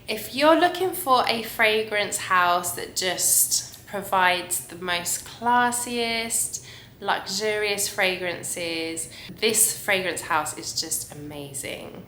If you're looking for a fragrance house that just provides the most classiest, luxurious fragrances, this fragrance house is just amazing.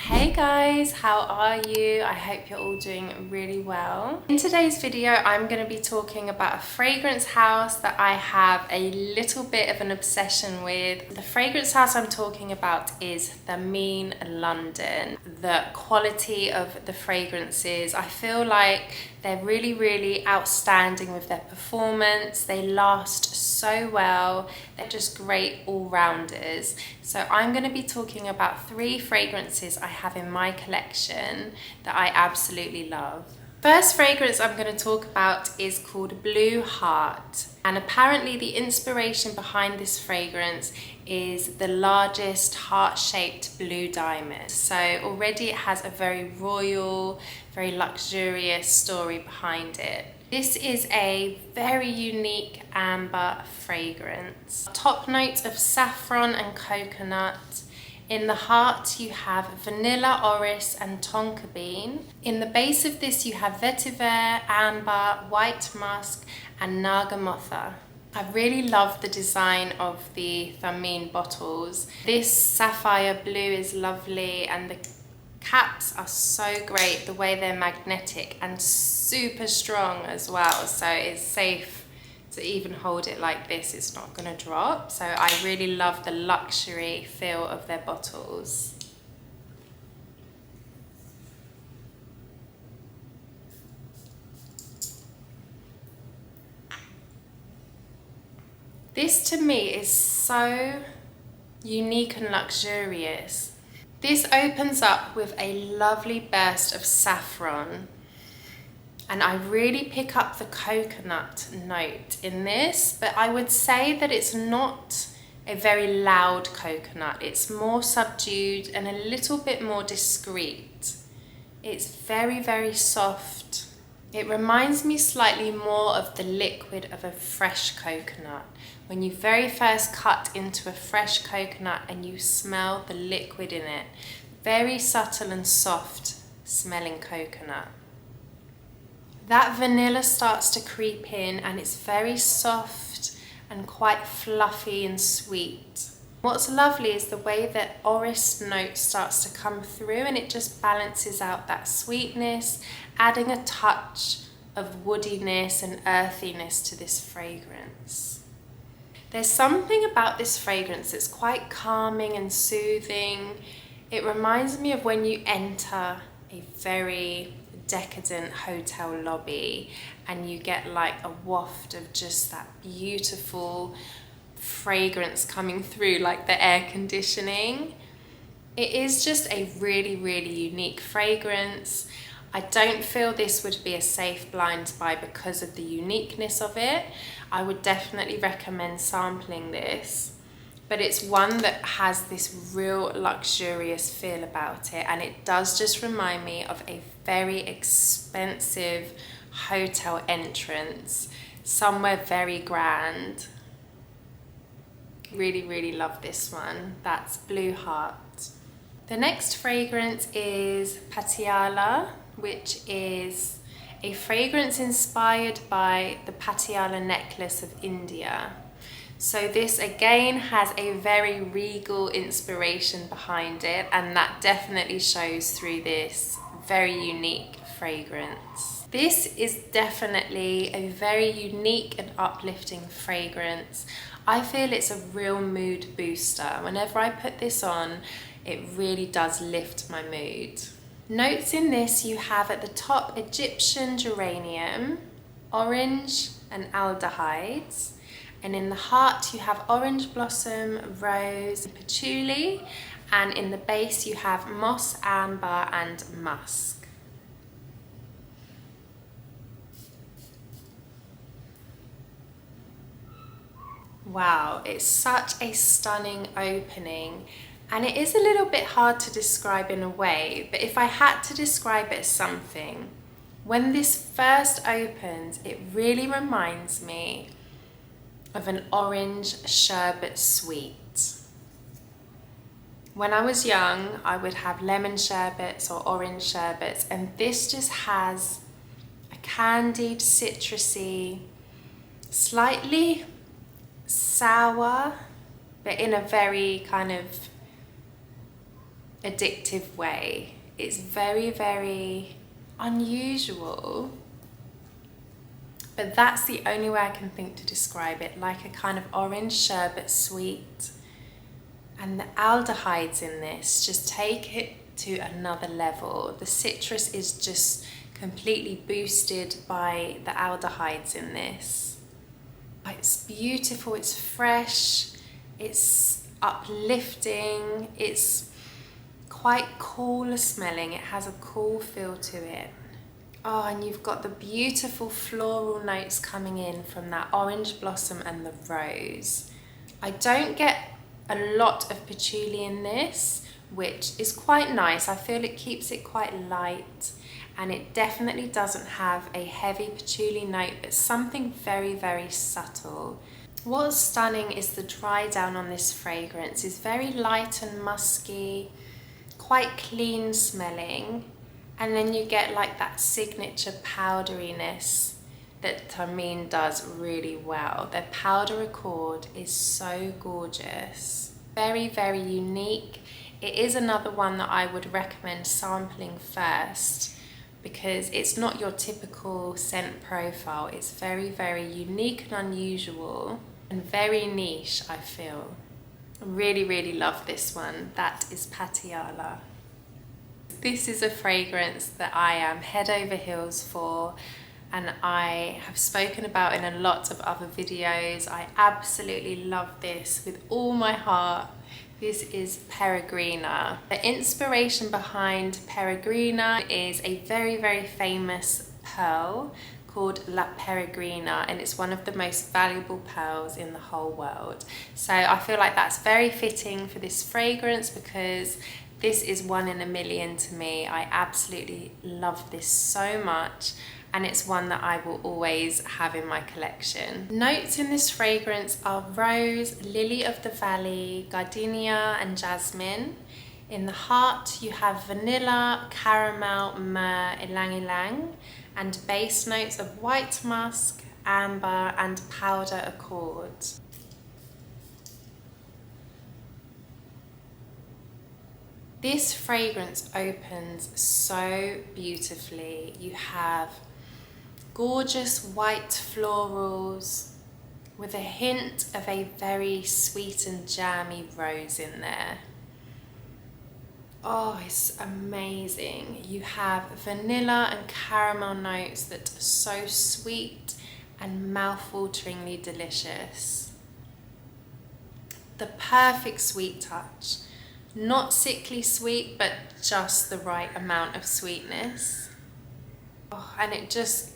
Hey guys, how are you? I hope you're all doing really well. In today's video, I'm going to be talking about a fragrance house that I have a little bit of an obsession with. The fragrance house I'm talking about is Thameen London. The quality of the fragrances, I feel like they're really outstanding with their performance. They last so well. They're just great all-rounders. So I'm going to be talking about 3 fragrances I have in my collection that I absolutely love. First fragrance I'm going to talk about is called Blue Heart, and apparently the inspiration behind this fragrance is the largest heart-shaped blue diamond. So already it has a very royal, very luxurious story behind it. This is a very unique amber fragrance. Top notes of saffron and coconut. In the heart you have vanilla, orris and tonka bean. In the base of this you have vetiver, amber, white musk and nagamotha. I really love the design of the Thameen bottles. This sapphire blue is lovely and the caps are so great, the way they're magnetic and super strong as well, so it's safe to even hold it like this, it's not going to drop. So I really love the luxury feel of their bottles. This to me is so unique and luxurious. This opens up with a lovely burst of saffron, and I really pick up the coconut note in this, but I would say that it's not a very loud coconut. It's more subdued and a little bit more discreet. It's very soft. It reminds me slightly more of the liquid of a fresh coconut. When you very first cut into a fresh coconut and you smell the liquid in it, very subtle and soft smelling coconut. That vanilla starts to creep in and it's very soft and quite fluffy and sweet. What's lovely is the way that orris note starts to come through, and it just balances out that sweetness, adding a touch of woodiness and earthiness to this fragrance. There's something about this fragrance that's quite calming and soothing. It reminds me of when you enter a very decadent hotel lobby and you get like a waft of just that beautiful fragrance coming through, like the air conditioning. It is just a really unique fragrance. I don't feel this would be a safe blind buy because of the uniqueness of it. I would definitely recommend sampling this, but it's one that has this real luxurious feel about it, and it does just remind me of a very expensive hotel entrance, somewhere very grand. Really love this one. That's Blue Heart. The next fragrance is Patiala, which is a fragrance inspired by the Patiala necklace of India. So this again has a very regal inspiration behind it, and that definitely shows through this very unique fragrance. This is definitely a very unique and uplifting fragrance. I feel it's a real mood booster. Whenever I put this on, it really does lift my mood. Notes in this you have at the top Egyptian geranium, orange and aldehydes, and in the heart you have orange blossom, rose, patchouli, and in the base you have moss, amber and musk. Wow, it's such a stunning opening, and it is a little bit hard to describe in a way, but if I had to describe it as something, when this first opens, it really reminds me of an orange sherbet sweet. When I was young, I would have lemon sherbets or orange sherbets, and this just has a candied, citrusy, slightly sour, but in a very kind of addictive way. It's very, very unusual, but that's the only way I can think to describe it, like a kind of orange sherbet sweet. And the aldehydes in this just take it to another level. The citrus is just completely boosted by the aldehydes in this. It's beautiful, it's fresh, it's uplifting, it's quite cool smelling, it has a cool feel to it. Oh, and you've got the beautiful floral notes coming in from that orange blossom and the rose. I don't get a lot of patchouli in this, which is quite nice. I feel it keeps it quite light, and it definitely doesn't have a heavy patchouli note, but something very, very subtle. What's stunning is the dry down on this fragrance. It's very light and musky, quite clean smelling, and then you get like that signature powderiness that Thameen does really well. Their powder accord is so gorgeous. Very, very unique. It is another one that I would recommend sampling first, because it's not your typical scent profile. It's very, very unique and unusual and very niche, I feel. I really, really love this one. That is Patiala. This is a fragrance that I am head over heels for, and I have spoken about in a lot of other videos. I absolutely love this with all my heart. This is Peregrina. The inspiration behind Peregrina is a very, very famous pearl called La Peregrina, and it's one of the most valuable pearls in the whole world. So I feel like that's very fitting for this fragrance, because this is one in a million to me. I absolutely love this so much, and it's one that I will always have in my collection. Notes in this fragrance are rose, lily of the valley, gardenia and jasmine. In the heart you have vanilla, caramel, myrrh, ylang ylang, and base notes of white musk, amber and powder accord. This fragrance opens so beautifully. You have gorgeous white florals with a hint of a very sweet and jammy rose in there. Oh, it's amazing. You have vanilla and caramel notes that are so sweet and mouth-wateringly delicious. The perfect sweet touch. Not sickly sweet, but just the right amount of sweetness. Oh, and it just,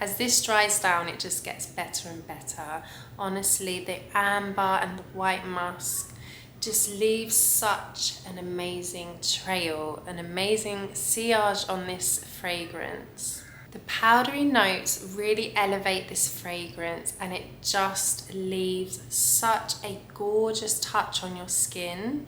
as this dries down, it just gets better and better. Honestly, the amber and the white musk just leaves such an amazing trail, an amazing sillage on this fragrance. The powdery notes really elevate this fragrance, and it just leaves such a gorgeous touch on your skin.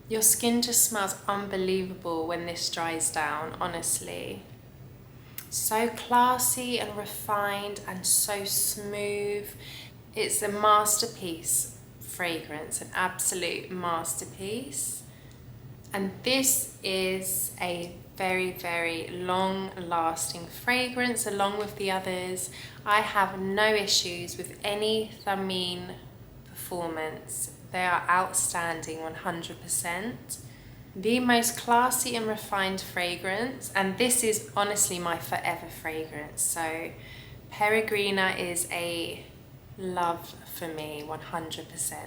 Your skin just smells unbelievable when this dries down, honestly. So classy and refined and so smooth. It's a masterpiece fragrance, an absolute masterpiece. And this is a very, very long-lasting fragrance along with the others. I have no issues with any Thameen performance. They are outstanding 100%. The most classy and refined fragrance, and this is honestly my forever fragrance. So Peregrina is a love for me 100%.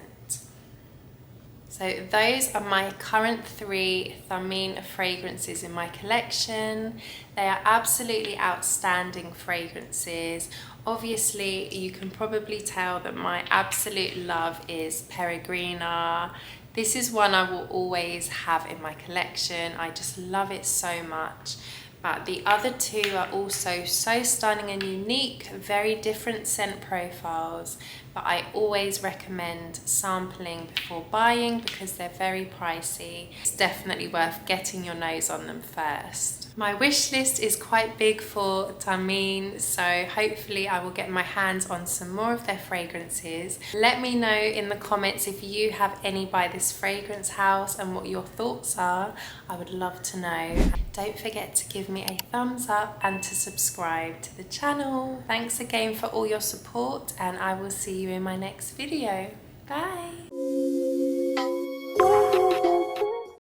So those are my current 3 Thameen fragrances in my collection. They are absolutely outstanding fragrances. Obviously, you can probably tell that my absolute love is Peregrina. This is one I will always have in my collection. I just love it so much. But the other two are also so stunning and unique, very different scent profiles, but I always recommend sampling before buying because they're very pricey. It's definitely worth getting your nose on them first. My wish list is quite big for Thameen, so hopefully I will get my hands on some more of their fragrances. Let me know in the comments if you have any by this fragrance house and what your thoughts are. I would love to know. Don't forget to give me a thumbs up and to subscribe to the channel. Thanks again for all your support, and I will see you in my next video. Bye!